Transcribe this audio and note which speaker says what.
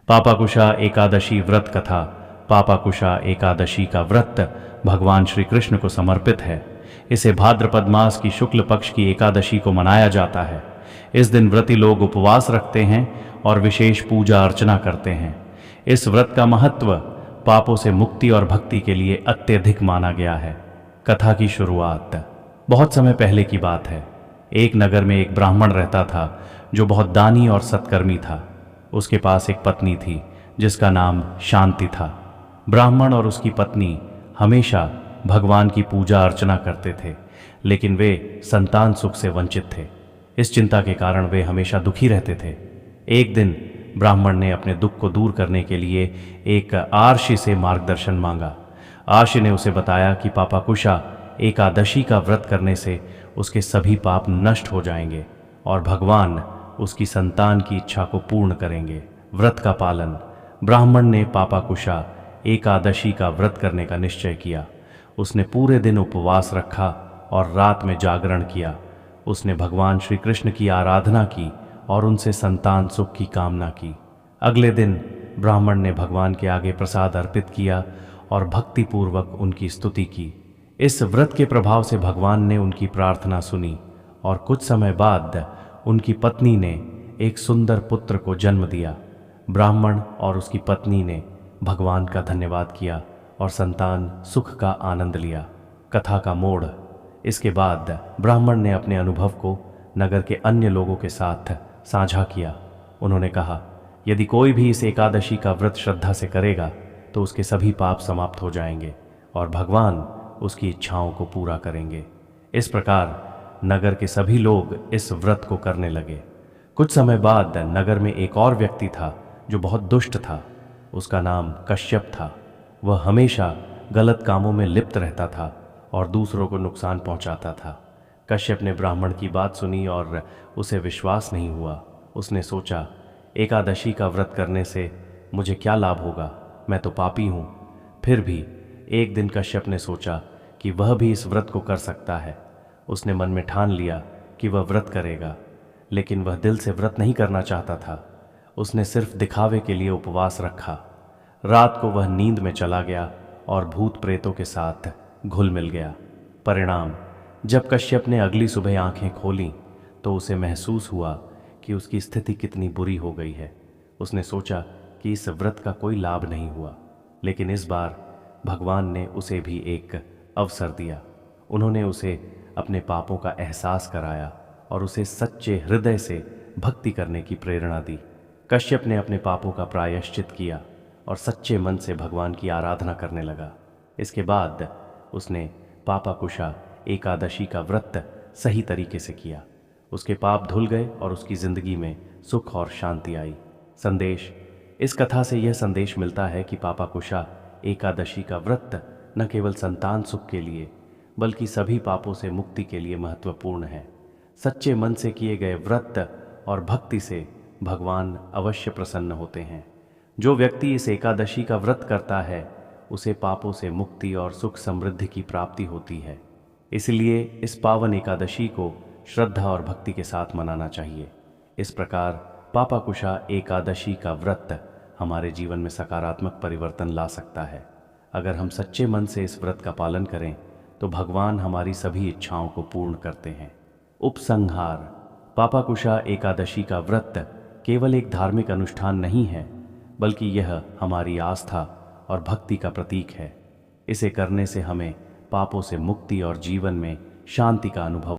Speaker 1: पापाकुशा एकादशी व्रत कथा। पापाकुशा एकादशी का व्रत भगवान श्री कृष्ण को समर्पित है। इसे भाद्रपद मास की शुक्ल पक्ष की एकादशी को मनाया जाता है। इस दिन व्रती लोग उपवास रखते हैं और विशेष पूजा अर्चना करते हैं। इस व्रत का महत्व पापों से मुक्ति और भक्ति के लिए अत्यधिक माना गया है। कथा की शुरुआत बहुत समय पहले की बात है। एक नगर में एक ब्राह्मण रहता था जो बहुत दानी और सत्कर्मी था। उसके पास एक पत्नी थी जिसका नाम शांति था। ब्राह्मण और उसकी पत्नी हमेशा भगवान की पूजा अर्चना करते थे, लेकिन वे संतान सुख से वंचित थे। इस चिंता के कारण वे हमेशा दुखी रहते थे। एक दिन ब्राह्मण ने अपने दुख को दूर करने के लिए एक आर्षि से मार्गदर्शन मांगा। आर्षि ने उसे बताया कि पापाकुशा एकादशी का व्रत करने से उसके सभी पाप नष्ट हो जाएंगे और भगवान उसकी संतान की इच्छा को पूर्ण करेंगे। व्रत का पालन। ब्राह्मण ने पापाकुशा एकादशी का व्रत करने का निश्चय किया। उसने पूरे दिन उपवास रखा और रात में जागरण किया। उसने भगवान श्री कृष्ण की आराधना की और उनसे संतान सुख की कामना की। अगले दिन ब्राह्मण ने भगवान के आगे प्रसाद अर्पित किया और भक्तिपूर्वक उनकी स्तुति की। इस व्रत के प्रभाव से भगवान ने उनकी प्रार्थना सुनी और कुछ समय बाद उनकी पत्नी ने एक सुंदर पुत्र को जन्म दिया। ब्राह्मण और उसकी पत्नी ने भगवान का धन्यवाद किया और संतान सुख का आनंद लिया। कथा का मोड़। इसके बाद ब्राह्मण ने अपने अनुभव को नगर के अन्य लोगों के साथ साझा किया। उन्होंने कहा, यदि कोई भी इस एकादशी का व्रत श्रद्धा से करेगा तो उसके सभी पाप समाप्त हो जाएंगे और भगवान उसकी इच्छाओं को पूरा करेंगे। इस प्रकार नगर के सभी लोग इस व्रत को करने लगे। कुछ समय बाद नगर में एक और व्यक्ति था जो बहुत दुष्ट था। उसका नाम कश्यप था। वह हमेशा गलत कामों में लिप्त रहता था और दूसरों को नुकसान पहुंचाता था। कश्यप ने ब्राह्मण की बात सुनी और उसे विश्वास नहीं हुआ। उसने सोचा, एकादशी का व्रत करने से मुझे क्या लाभ होगा, मैं तो पापी हूँ। फिर भी एक दिन कश्यप ने सोचा कि वह भी इस व्रत को कर सकता है। उसने मन में ठान लिया कि वह व्रत करेगा, लेकिन वह दिल से व्रत नहीं करना चाहता था। उसने सिर्फ दिखावे के लिए उपवास रखा। रात को वह नींद में चला गया और भूत प्रेतों के साथ घुल मिल गया। परिणाम, जब कश्यप ने अगली सुबह आंखें खोलीं तो उसे महसूस हुआ कि उसकी स्थिति कितनी बुरी हो गई है। उसने सोचा कि इस व्रत का कोई लाभ नहीं हुआ, लेकिन इस बार भगवान ने उसे भी एक अवसर दिया। उन्होंने उसे अपने पापों का एहसास कराया और उसे सच्चे हृदय से भक्ति करने की प्रेरणा दी। कश्यप ने अपने पापों का प्रायश्चित किया और सच्चे मन से भगवान की आराधना करने लगा। इसके बाद उसने पापाकुशा एकादशी का व्रत सही तरीके से किया। उसके पाप धुल गए और उसकी जिंदगी में सुख और शांति आई। संदेश। इस कथा से यह संदेश मिलता है कि पापाकुशा एकादशी का व्रत न केवल संतान सुख के लिए बल्कि सभी पापों से मुक्ति के लिए महत्वपूर्ण है। सच्चे मन से किए गए व्रत और भक्ति से भगवान अवश्य प्रसन्न होते हैं। जो व्यक्ति इस एकादशी का व्रत करता है उसे पापों से मुक्ति और सुख समृद्धि की प्राप्ति होती है। इसलिए इस पावन एकादशी को श्रद्धा और भक्ति के साथ मनाना चाहिए। इस प्रकार पापाकुशा एकादशी का व्रत हमारे जीवन में सकारात्मक परिवर्तन ला सकता है। अगर हम सच्चे मन से इस व्रत का पालन करें तो भगवान हमारी सभी इच्छाओं को पूर्ण करते हैं। उपसंहार। पापाकुशा एकादशी का व्रत केवल एक धार्मिक अनुष्ठान नहीं है, बल्कि यह हमारी आस्था और भक्ति का प्रतीक है। इसे करने से हमें पापों से मुक्ति और जीवन में शांति का अनुभव